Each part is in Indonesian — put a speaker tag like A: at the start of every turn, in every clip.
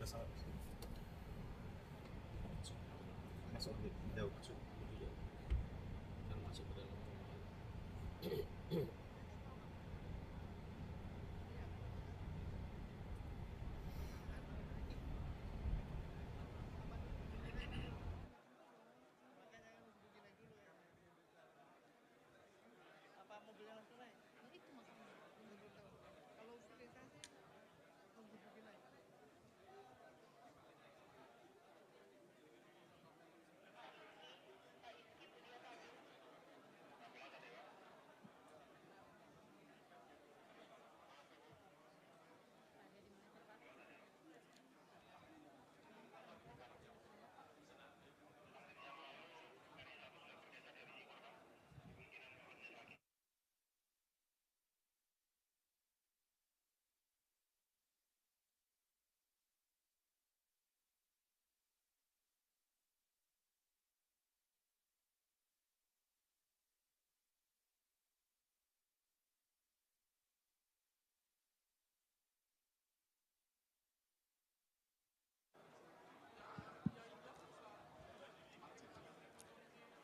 A: masuk jauh masuk kan masuk ke dalam rumah.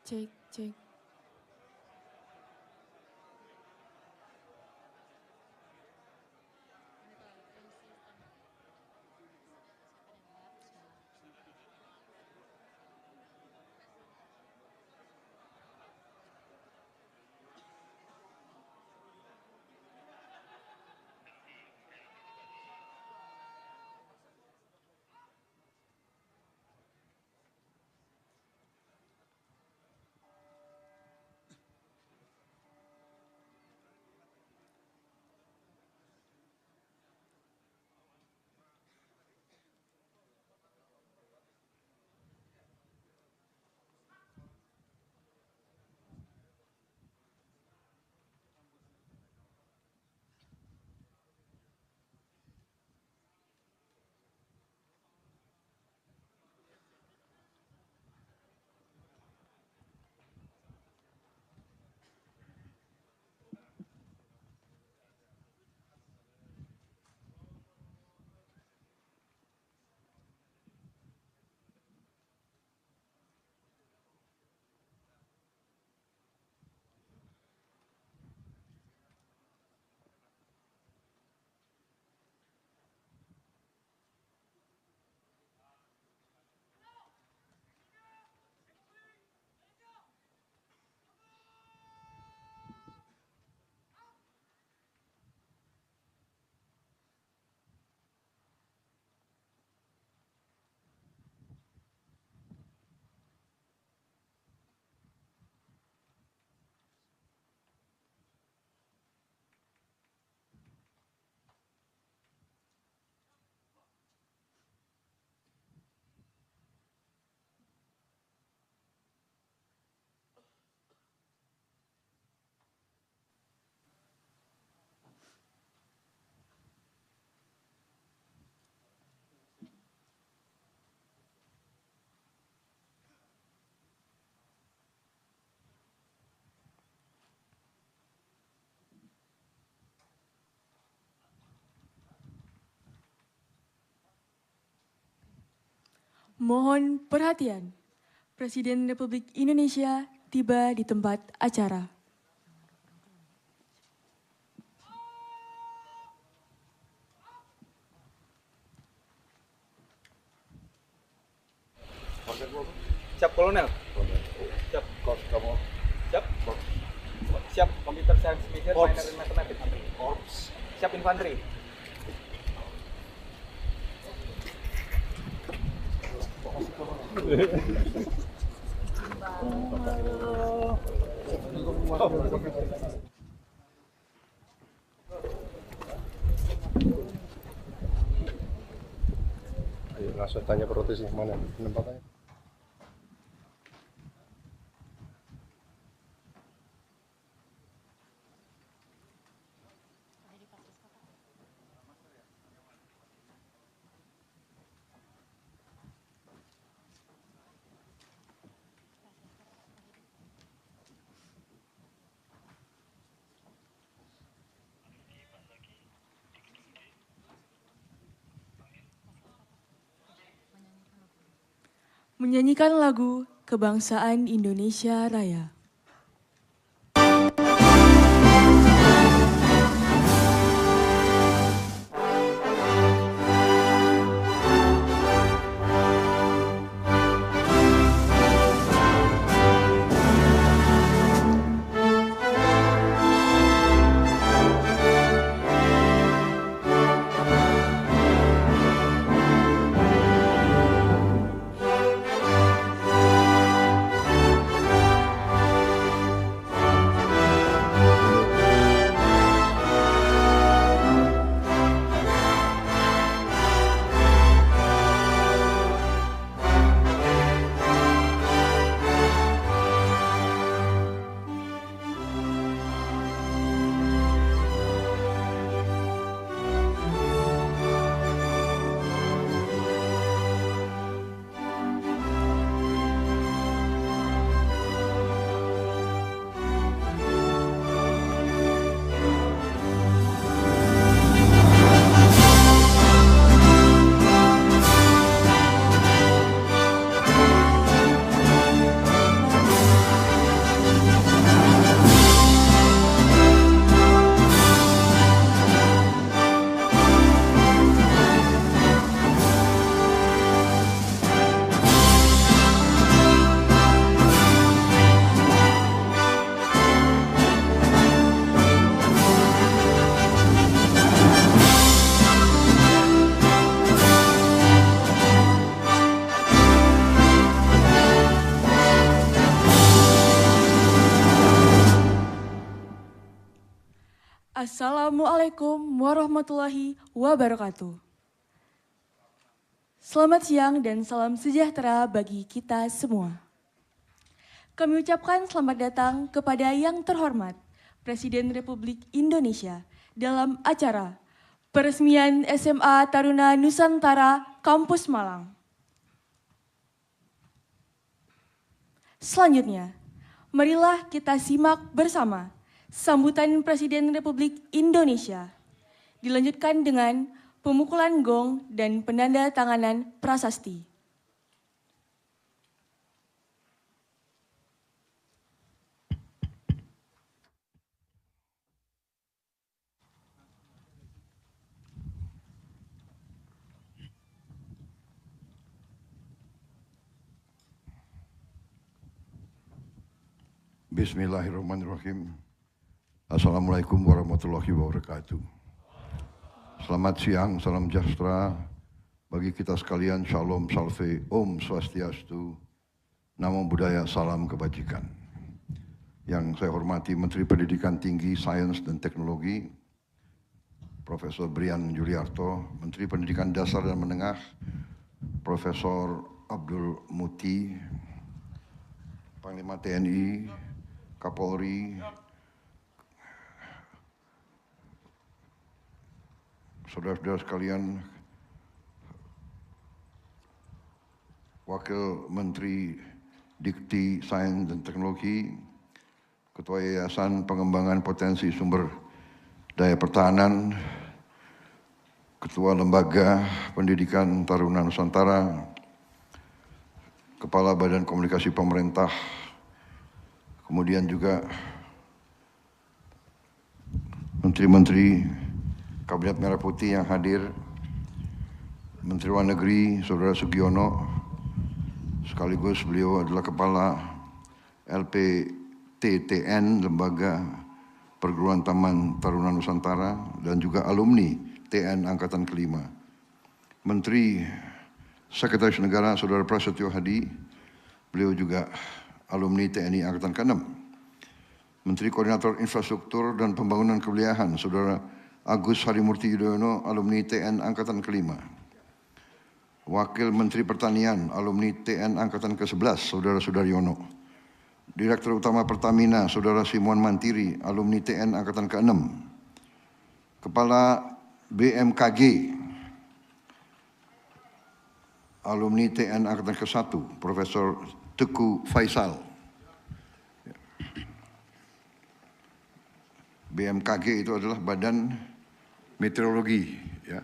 B: Cek, cek. Mohon perhatian, Presiden Republik Indonesia tiba di tempat acara.
C: Siap kolonel. Siap. Kamu. Siap. Siap computer science major minor in mathematics. Siap infanteri.
D: Ayo langsung tanya protesnya mana penempatannya.
B: menyanyikan lagu Kebangsaan Indonesia Raya. Assalamualaikum warahmatullahi wabarakatuh. Selamat siang dan salam sejahtera bagi kita semua. Kami ucapkan selamat datang kepada yang terhormat Presiden Republik Indonesia dalam acara peresmian SMA Taruna Nusantara Kampus Malang. Selanjutnya, marilah kita simak bersama sambutan Presiden Republik Indonesia, dilanjutkan dengan pemukulan gong dan penanda tanganan prasasti.
E: Bismillahirrahmanirrahim. Assalamualaikum warahmatullahi wabarakatuh. Selamat siang, salam sejahtera bagi kita sekalian. Shalom, salve, Om Swastiastu, Namo Buddhaya, salam kebajikan. Yang saya hormati Menteri Pendidikan Tinggi, Sains dan Teknologi, Profesor Brian Juliarto, Menteri Pendidikan Dasar dan Menengah, Profesor Abdul Muti, Panglima TNI, Kapolri, saudara-saudara sekalian, Wakil Menteri Dikti, Sains dan Teknologi, Ketua Yayasan Pengembangan Potensi Sumber Daya Pertahanan, Ketua Lembaga Pendidikan Taruna Nusantara, Kepala Badan Komunikasi Pemerintah, kemudian juga Menteri-Menteri Kabinet Merah Putih yang hadir, Menteri Luar Negeri Saudara Sugiono, sekaligus beliau adalah Kepala LPTTN, Lembaga Perguruan Taman Taruna Nusantara, dan juga alumni TN Angkatan Kelima. Menteri Sekretaris Negara Saudara Prasetyo Hadi, beliau juga alumni TNI Angkatan ke-6. Menteri Koordinator Infrastruktur dan Pembangunan Kewilayahan Saudara Agus Harimurti Yudhoyono, alumni TN Angkatan ke-5. Wakil Menteri Pertanian, alumni TN Angkatan ke-11 Saudara Sudaryono. Direktur Utama Pertamina Saudara Simon Mantiri, alumni TN Angkatan ke-6. Kepala BMKG, alumni TN Angkatan ke-1, Profesor Teguh Faisal. BMKG itu adalah Badan Meteorologi, ya.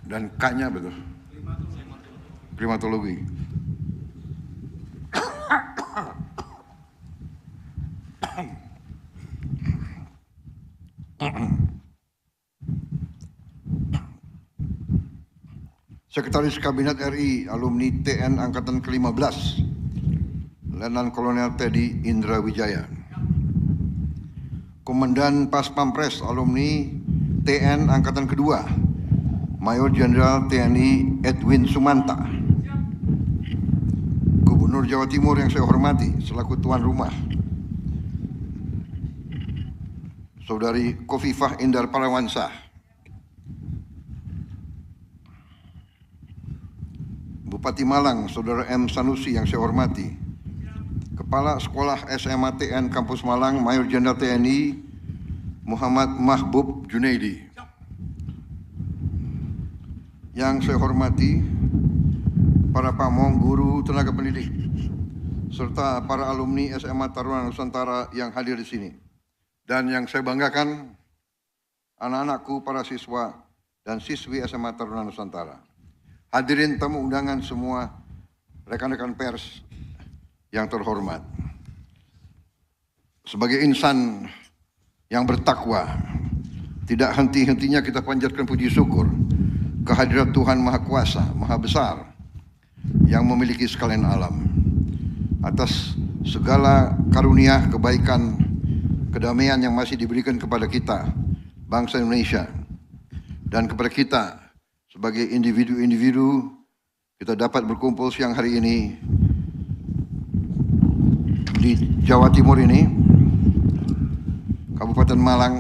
E: Dan K-nya betul. Klimatologi. Sekretaris Kabinet RI, alumni TN Angkatan ke-15, Letnan Kolonel Teddy Indra Wijaya. Komandan Pas Pampres, alumni TN Angkatan ke-2, Mayor Jenderal TNI Edwin Sumanta. Gubernur Jawa Timur yang saya hormati selaku tuan rumah, Saudari Khofifah Indar Parawansa. Bupati Malang, Saudara M. Sanusi yang saya hormati. Kepala Sekolah SMA TN Kampus Malang, Mayor Jenderal TNI Muhammad Mahbub Junaidi. Yang saya hormati para pamong, guru, tenaga pendidik, serta para alumni SMA Taruna Nusantara yang hadir di sini. Dan yang saya banggakan, anak-anakku, para siswa dan siswi SMA Taruna Nusantara. Hadirin tamu undangan semua, rekan-rekan pers yang terhormat. Sebagai insan yang bertakwa, tidak henti-hentinya kita panjatkan puji syukur kehadirat Tuhan Maha Kuasa, Maha Besar, yang memiliki sekalian alam, atas segala karunia, kebaikan, kedamaian yang masih diberikan kepada kita, bangsa Indonesia, dan kepada kita sebagai individu-individu. Kita dapat berkumpul siang hari ini di Jawa Timur ini, Kabupaten Malang,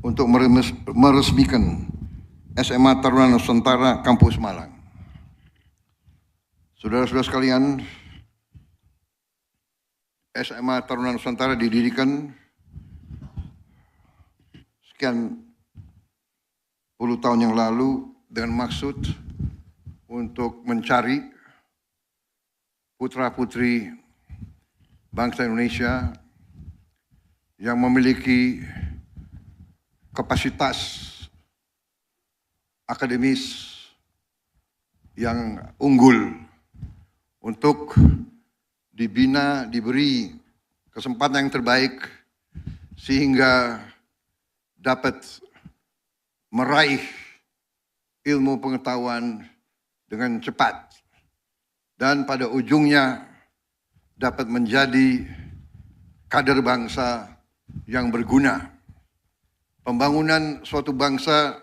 E: untuk meresmikan SMA Taruna Nusantara Kampus Malang. Saudara-saudara sekalian, SMA Taruna Nusantara didirikan sekian puluh tahun yang lalu dengan maksud untuk mencari putra-putri bangsa Indonesia yang memiliki kapasitas akademis yang unggul untuk dibina, diberi kesempatan yang terbaik sehingga dapat meraih ilmu pengetahuan dengan cepat dan pada ujungnya dapat menjadi kader bangsa yang berguna. Pembangunan suatu bangsa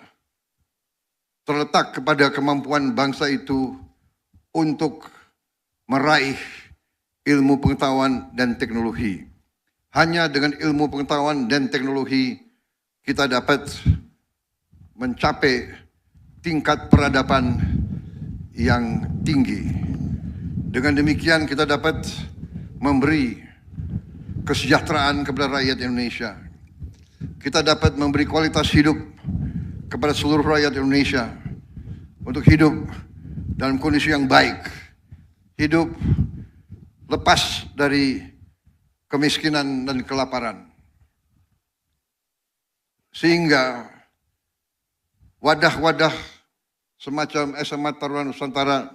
E: terletak kepada kemampuan bangsa itu untuk meraih ilmu pengetahuan dan teknologi. Hanya dengan ilmu pengetahuan dan teknologi kita dapat mencapai tingkat peradaban yang tinggi. Dengan demikian kita dapat memberi kesejahteraan kepada rakyat Indonesia. Kita dapat memberi kualitas hidup kepada seluruh rakyat Indonesia untuk hidup dalam kondisi yang baik, hidup lepas dari kemiskinan dan kelaparan. Sehingga wadah-wadah semacam SMA Taruna Nusantara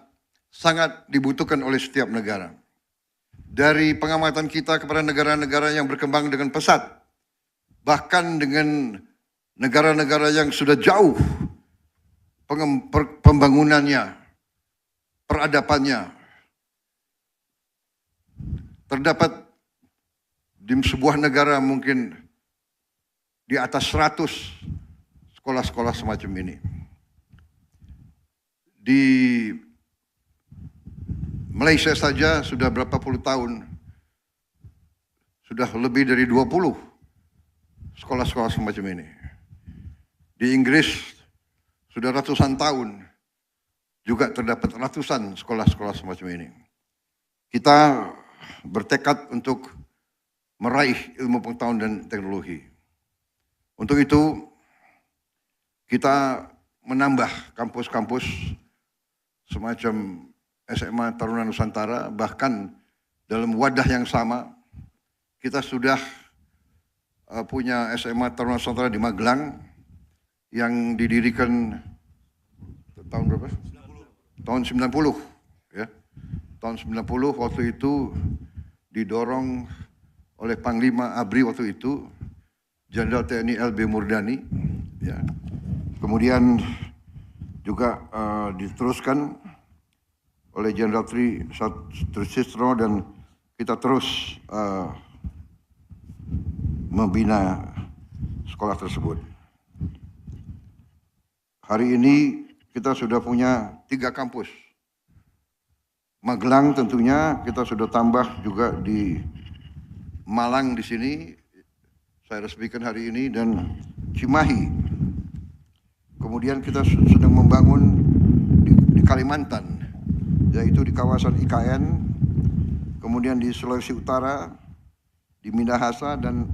E: sangat dibutuhkan oleh setiap negara. Dari pengamatan kita kepada negara-negara yang berkembang dengan pesat, bahkan dengan negara-negara yang sudah jauh pembangunannya, peradabannya, terdapat di sebuah negara mungkin di atas 100 sekolah-sekolah semacam ini. Di Malaysia saja sudah berapa puluh tahun, sudah lebih dari 20 sekolah-sekolah semacam ini. Di Inggris sudah ratusan tahun juga terdapat ratusan sekolah-sekolah semacam ini. Kita bertekad untuk meraih ilmu pengetahuan dan teknologi. Untuk itu kita menambah kampus-kampus semacam SMA Taruna Nusantara, bahkan dalam wadah yang sama kita sudah punya SMA Taruna Nusantara di Magelang yang didirikan tahun berapa? tahun 90, ya. Tahun 90 waktu itu didorong oleh Panglima ABRI waktu itu, Jenderal TNI LB Murdani, ya. Kemudian juga diteruskan oleh Jenderal Trisisno dan kita terus membina sekolah tersebut. Hari ini kita sudah punya 3 kampus. Magelang tentunya kita sudah tambah juga di Malang di sini, saya resmikan hari ini, dan Cimahi. Kemudian kita sedang membangun di Kalimantan, yaitu di kawasan IKN, kemudian di Sulawesi Utara, di Minahasa, dan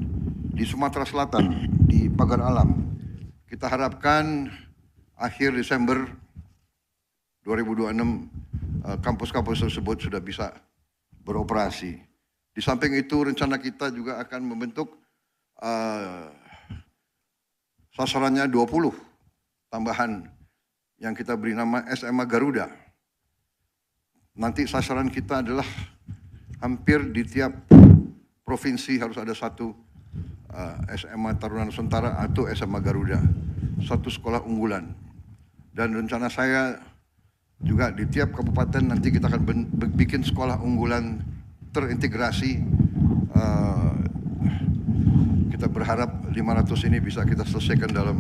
E: di Sumatera Selatan, di Pagar Alam. Kita harapkan akhir Desember 2026 kampus-kampus tersebut sudah bisa beroperasi. Di samping itu rencana kita juga akan membentuk sasarannya 20 tambahan yang kita beri nama SMA Garuda. Nanti sasaran kita adalah hampir di tiap provinsi harus ada satu SMA Taruna Nusantara atau SMA Garuda, satu sekolah unggulan. Dan rencana saya juga di tiap kabupaten nanti kita akan bikin sekolah unggulan terintegrasi. Kita berharap 500 ini bisa kita selesaikan dalam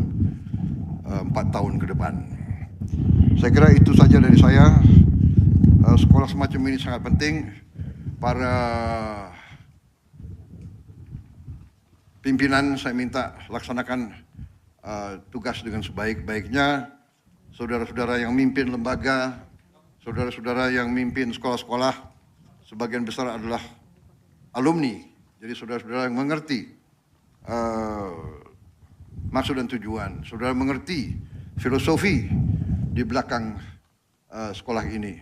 E: 4 tahun ke depan. Saya kira itu saja dari saya. Sekolah semacam ini sangat penting. Para pimpinan saya minta laksanakan tugas dengan sebaik-baiknya. Saudara-saudara yang mimpin lembaga, saudara-saudara yang mimpin sekolah-sekolah, sebagian besar adalah alumni. Jadi saudara-saudara yang mengerti maksud dan tujuan, saudara mengerti filosofi di belakang sekolah ini,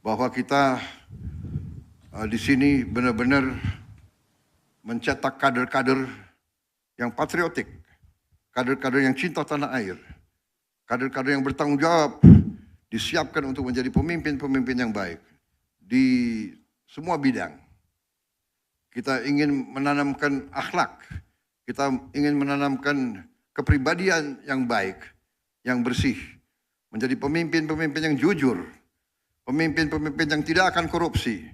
E: bahwa kita di sini benar-benar mencetak kader-kader yang patriotik, kader-kader yang cinta tanah air, kader-kader yang bertanggung jawab, disiapkan untuk menjadi pemimpin-pemimpin yang baik di semua bidang. Kita ingin menanamkan akhlak, kita ingin menanamkan kepribadian yang baik, yang bersih, menjadi pemimpin-pemimpin yang jujur, pemimpin-pemimpin yang tidak akan korupsi,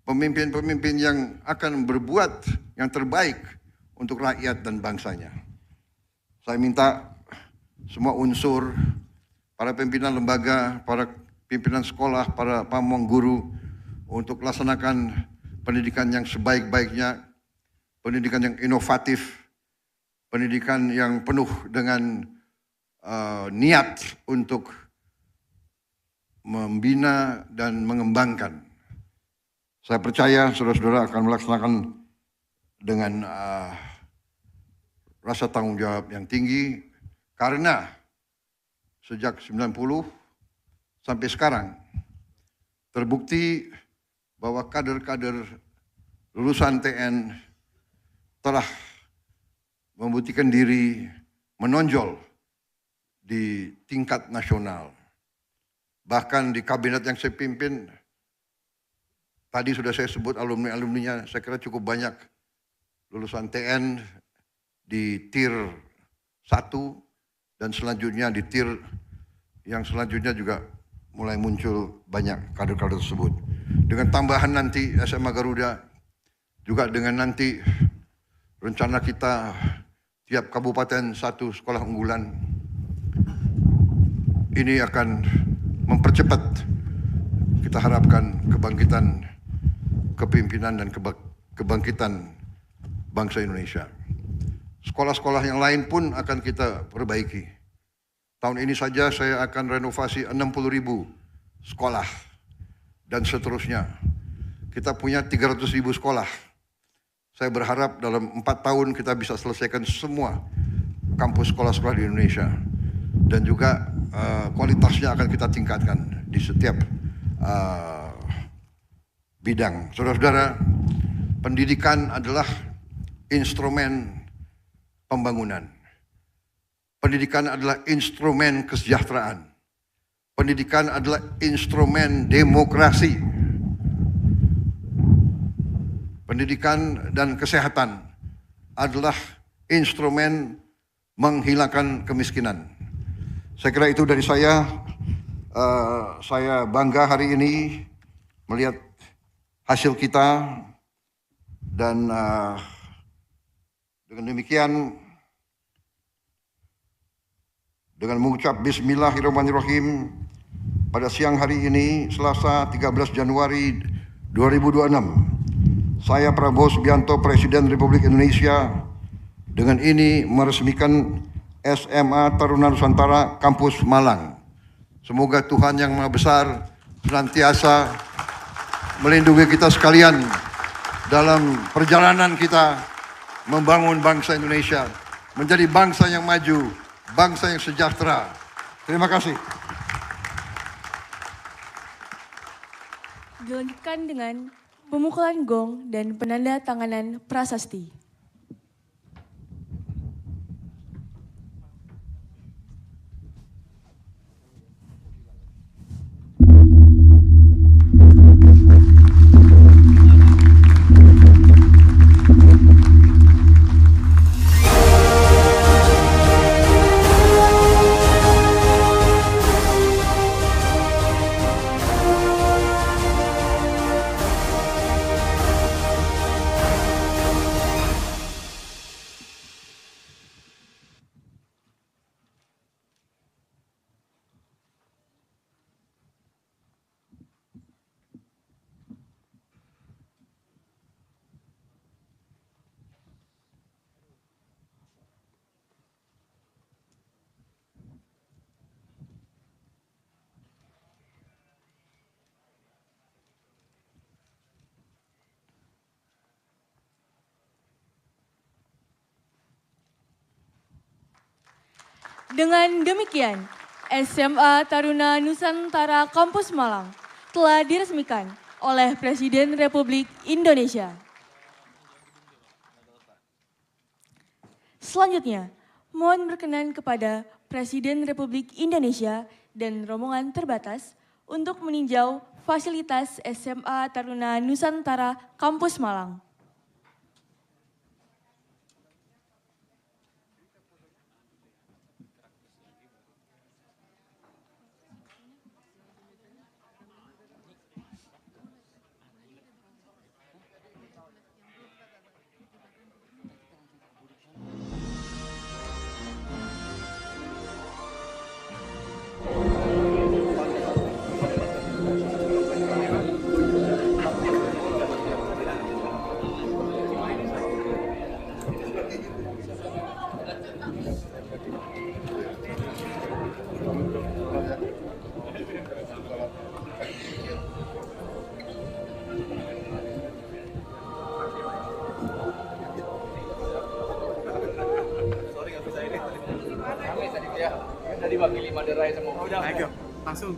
E: pemimpin-pemimpin yang akan berbuat yang terbaik untuk rakyat dan bangsanya. Saya minta semua unsur, para pimpinan lembaga, para pimpinan sekolah, para pamong guru untuk laksanakan pendidikan yang sebaik-baiknya, pendidikan yang inovatif, pendidikan yang penuh dengan niat untuk membina dan mengembangkan. Saya percaya saudara-saudara akan melaksanakan dengan rasa tanggung jawab yang tinggi, karena sejak 90 sampai sekarang terbukti bahwa kader-kader lulusan TN telah membuktikan diri menonjol di tingkat nasional. Bahkan di kabinet yang saya pimpin, tadi sudah saya sebut alumni-alumninya, saya kira cukup banyak lulusan TN di tier 1, dan selanjutnya di tier yang selanjutnya juga mulai muncul banyak kader-kader tersebut. Dengan tambahan nanti SMA Garuda, juga dengan nanti rencana kita tiap kabupaten satu sekolah unggulan, ini akan mempercepat kita harapkan kebangkitan kepimpinan dan kebangkitan bangsa Indonesia. Sekolah-sekolah yang lain pun akan kita perbaiki. Tahun ini saja saya akan renovasi 60.000 sekolah dan seterusnya. Kita punya 300.000 sekolah. Saya berharap dalam 4 tahun kita bisa selesaikan semua kampus sekolah-sekolah di Indonesia. Dan juga kualitasnya akan kita tingkatkan di setiap bidang. Saudara-saudara, pendidikan adalah instrumen pembangunan. Pendidikan adalah instrumen kesejahteraan. pendidikan adalah instrumen demokrasi. Pendidikan dan kesehatan adalah instrumen menghilangkan kemiskinan. Saya kira itu dari saya. Saya bangga hari ini melihat hasil kita dan dengan demikian, dengan mengucap Bismillahirrahmanirrahim, pada siang hari ini, Selasa 13 Januari 2026, saya Prabowo Subianto, Presiden Republik Indonesia, dengan ini meresmikan SMA Taruna Nusantara Kampus Malang. Semoga Tuhan Yang Maha Besar senantiasa melindungi kita sekalian dalam perjalanan kita membangun bangsa Indonesia menjadi bangsa yang maju, bangsa yang sejahtera. Terima kasih.
B: Dilanjutkan dengan pemukulan gong dan penanda tanganan prasasti. Dengan demikian, SMA Taruna Nusantara Kampus Malang telah diresmikan oleh Presiden Republik Indonesia. Selanjutnya, mohon berkenan kepada Presiden Republik Indonesia dan rombongan terbatas untuk meninjau fasilitas SMA Taruna Nusantara Kampus Malang.
C: Diwakili Maderai semua.
A: Ayo, langsung.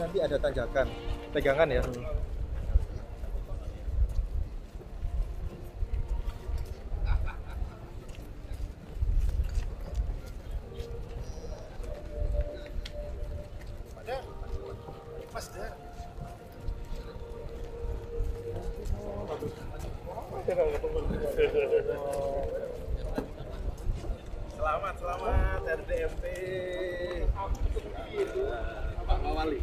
C: nanti ada tanjakan, pegangan ya.
A: Selamat RDMP. Pak Mawali.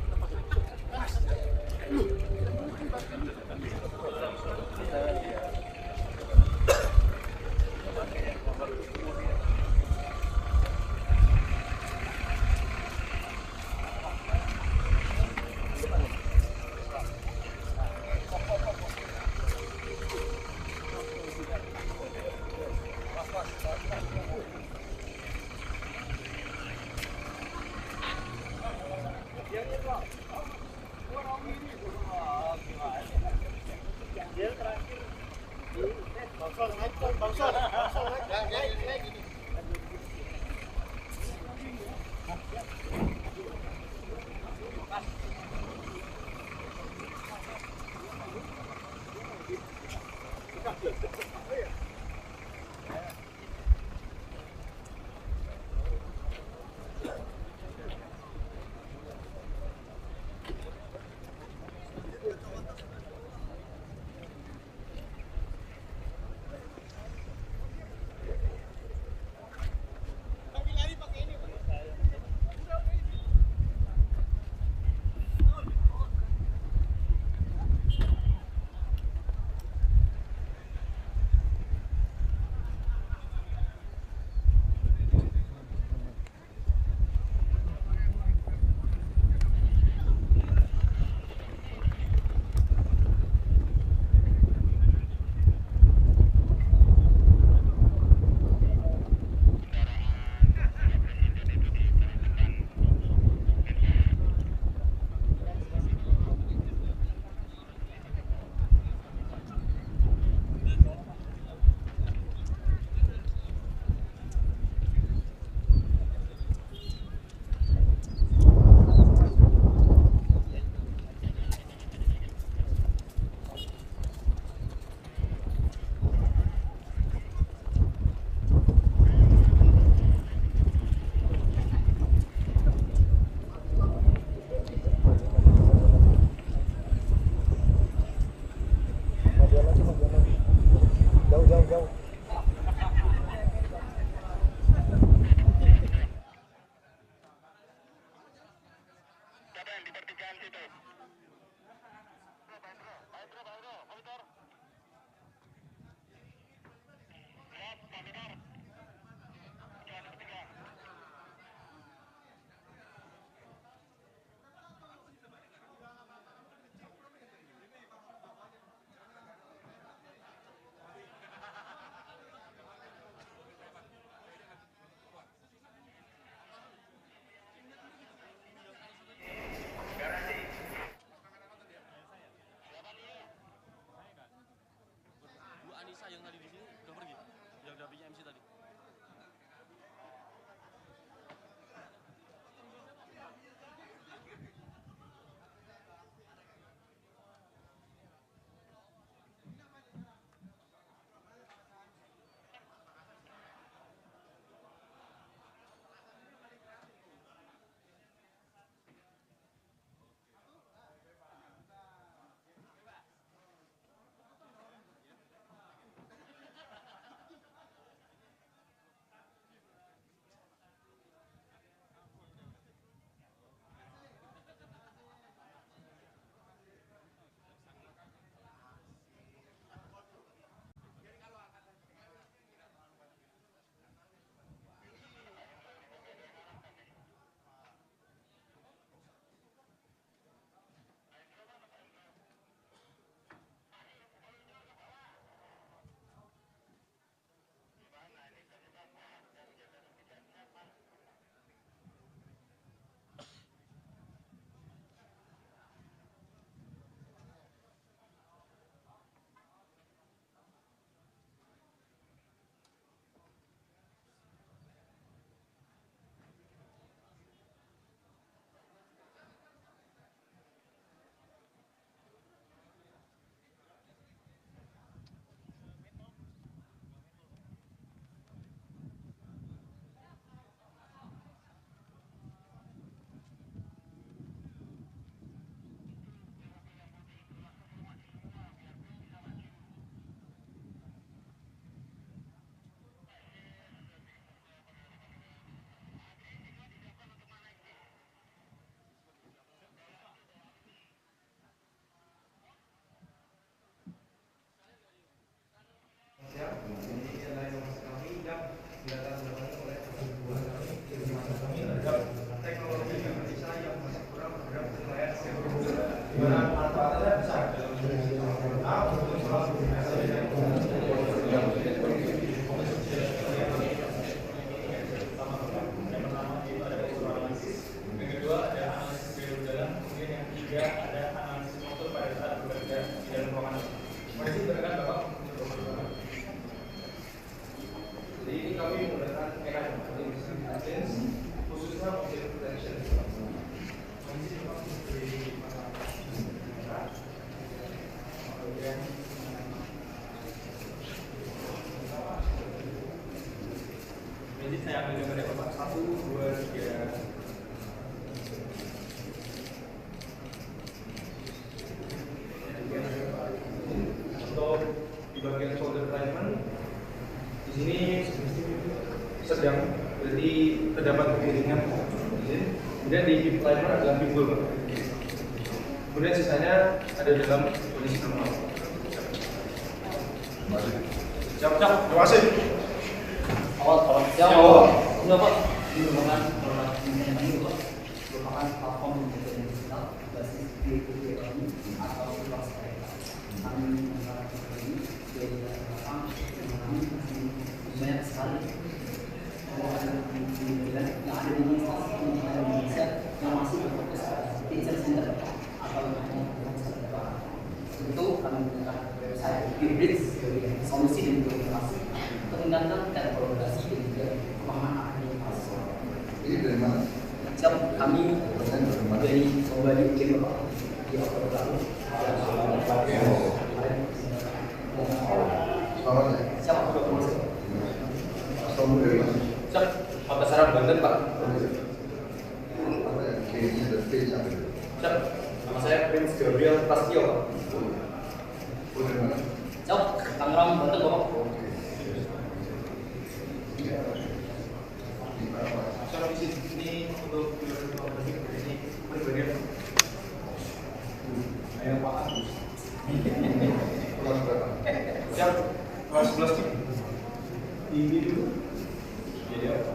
C: yang didengar ya Bapak. 1, 2, 3. Untuk di bagian shoulder alignment, di sini sedang, jadi terdapat kemiringan. Kemudian di hip alignment adalah pinggul. Kemudian sisanya ada dalam kondisi normal. Siap. Terima kasih.
F: Awal jawab. Enggak Pak. Ini merupakan ini Pak. Merupakan platform untuk digital basis ekonomi atau infrastruktur. Kami menggunakan ini dari belakang mengalami banyak sekali yang ada di Indonesia yang masih berfokus pada teacher center atau itu kami menggunakan website hybrid sebagai solusi dan implementasi untuk meningkatkan tingkat kolaborasi dan juga pemahaman aplikasi.
E: Ini dari mana?
F: Siap, kami dari Kembali Tim Bapak di Oktober lalu.
E: Selamat ya.
F: Siap, terima kasih.
E: Assalamualaikum dari mana?
C: Siap. Makassar Banten Pak.
E: Apa ya? K-nya dan P-nya apa?
C: Siap. Nama saya Prince Gabriel Prasetyo Pak.
E: Oh, dari mana?
F: Siap, Tangerang Banten Bapak.
C: Secara fisik ini untuk ini pribadian. Ayo Pak Agus.
E: Kelas berapa?
C: Siap. Kelas 11 nih. Tinggi dulu. Jadi apa?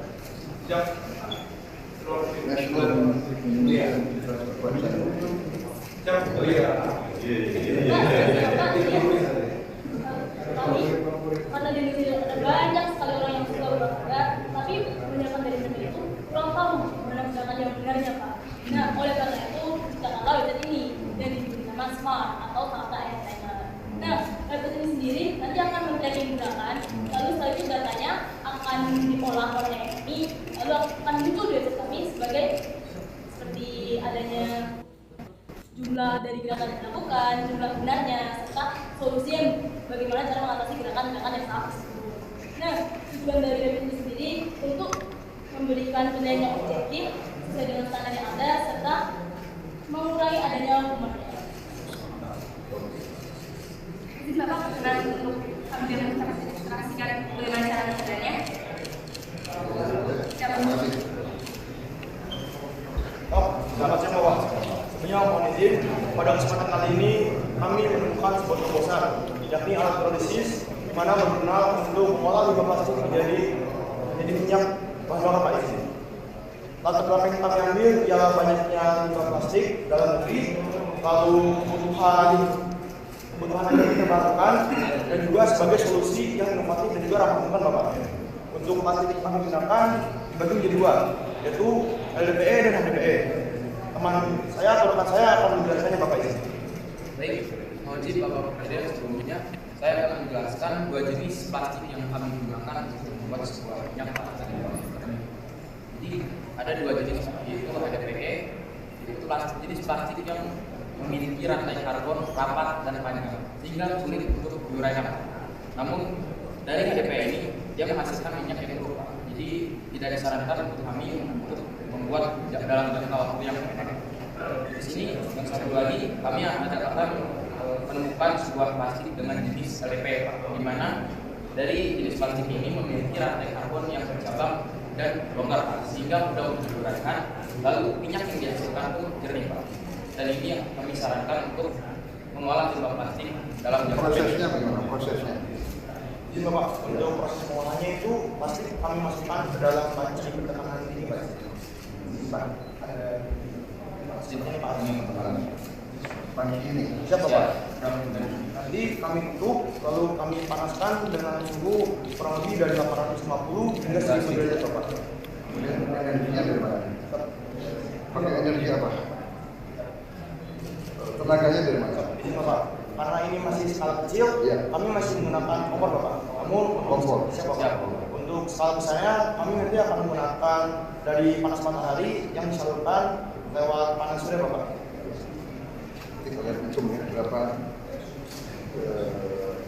C: Siap.
E: National
C: Iya.
E: Website.
C: Siap. Oh iya.
G: Karena di Indonesia ada banyak sekali orang yang suka berolahraga, tapi kebanyakan dari mereka itu kurang tahu mana gerakan yang benarnya Pak. Nah, oleh karena itu kita tahu website ini dan diberi nama Smart atau Tata Entertainer. Nah, website ini sendiri nanti akan men-tracking gerakan, lalu setelah itu datanya akan diolah oleh kami, lalu akan muncul di website kami sebagai seperti adanya jumlah dari gerakan yang dilakukan, jumlah benarnya, serta solusi yang bagaimana cara mengatasi gerakan-gerakan yang salah tersebut. Nah, tujuan dari web ini sendiri untuk memberikan penilaian yang objektif sesuai dengan standar yang ada, serta mengurangi adanya pemakaian. Jadi Bapak berkenan untuk ambil mentranskripsikan bagaimana cara mengerjakannya?
E: Terima kasih.
C: Selamat siang Bapak. Sebelumnya mohon izin, pada kesempatan kali ini kami menemukan sebuah terobosan, yakni alat hidrolisis di mana berguna untuk mengolah limbah plastik menjadi minyak bahan bakar Pak izin. Latar belakang yang kami ambil ialah banyaknya limbah plastik dalam negeri, lalu kebutuhan energi terbarukan, dan juga sebagai solusi yang inovatif dan juga ramah lingkungan Bapak. Untuk plastik yang kami gunakan dibagi menjadi dua, yaitu LDPE dan HDPE. Teman saya atau rekan saya akan menjelaskannya Bapak izin.
H: Baik, mohon izin Bapak Presiden, sebelumnya saya akan menjelaskan dua jenis plastik yang kami gunakan untuk membuat sebuah minyak plastik. Jadi ada dua jenis, yaitu HDPE, yaitu jenis plastik yang memiliki rantai karbon rapat dan panjang sehingga sulit untuk diuraikan. Namun dari HDPE ini dia menghasilkan minyak yang buruk, jadi tidak disarankan untuk kami untuk membuat dalam jangka waktu yang pendek. Di sini yang satu lagi kami akan menemukan sebuah plastik dengan jenis LDPE, di mana dari jenis plastik ini memiliki rantai karbon yang bercabang dan longgar sehingga mudah untuk diuraikan. Lalu minyak yang dihasilkan pun jernih Pak. Dan ini yang kami sarankan untuk mengolah limbah plastik dalam jangka
E: Prosesnya bagaimana? Prosesnya?
C: Jadi Bapak, untuk proses pengolahannya itu plastik kami masukkan ke dalam panci bertekanan tinggi Pak. Ada ini Pak.
E: Panci ini.
C: Siap Bapak. Nanti kami tutup, lalu kami panaskan dengan suhu kurang lebih dari 850 hingga 1000 derajat Bapak.
E: Kemudian energinya dari mana? Pakai energi apa? Tenaganya dari mana?
C: Izin Bapak, karena ini masih skala kecil,
E: Iya.
C: kami masih menggunakan kompor Bapak. Namun
E: Kompor.
C: Siap Bapak. Untuk skala besarnya, kami nanti akan menggunakan dari panas matahari yang disalurkan lewat panas surya Bapak.
E: Kita lihat hitung ya, berapa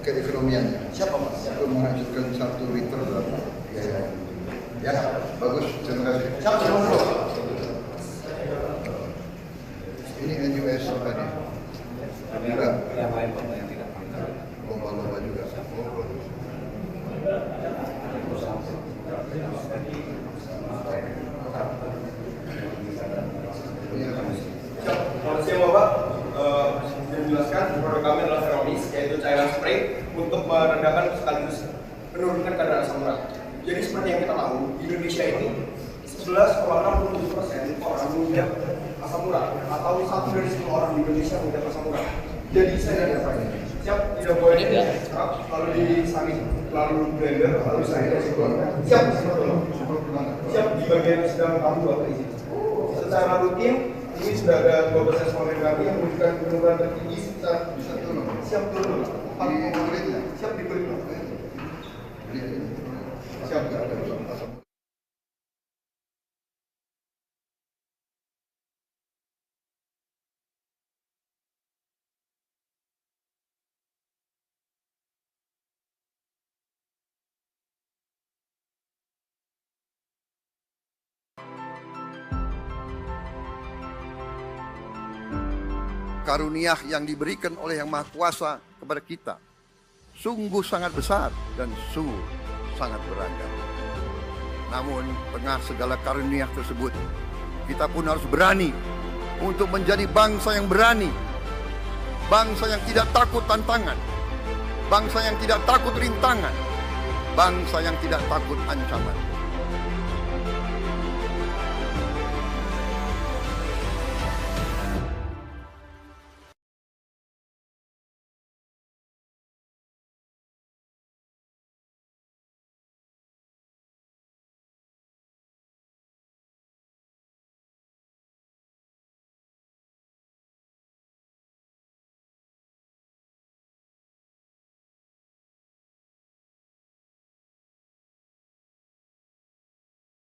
E: keekonomiannya.
C: Siap Bapak.
E: Untuk menghasilkan 1 liter berapa? Ya. Ya, bagus. Terima kasih.
C: Siap, silakan Bro.
E: Ini NUS tadi. Juga.
A: Yang lain Pak yang tidak
E: Lomba-lomba juga.
C: Selamat siang Bapak. Saya menjelaskan produk kami adalah Veronis, yaitu cairan spray untuk merendahkan sekaligus menurunkan kadar asam urat. Jadi seperti yang kita tahu, di Indonesia ini 11,67% orang mengidap asam urat, atau 1 dari 10 orang di Indonesia mengidap asam urat. Jadi saya ada siap, tidak boleh diserap, lalu disaring, lalu blender, lalu saya siap, siap di bagian yang sedang kamu Bapak izin. Secara rutin, ini sudah ada 12 responden kami yang menunjukkan penurunan tertinggi sekitar siap turun. Siap di kulit. Siap.
E: Karunia yang diberikan oleh Yang Maha Kuasa kepada kita sungguh sangat besar dan sungguh sangat beragam. Namun tengah segala karunia tersebut, kita pun harus berani untuk menjadi bangsa yang berani, bangsa yang tidak takut tantangan, bangsa yang tidak takut rintangan, bangsa yang tidak takut ancaman.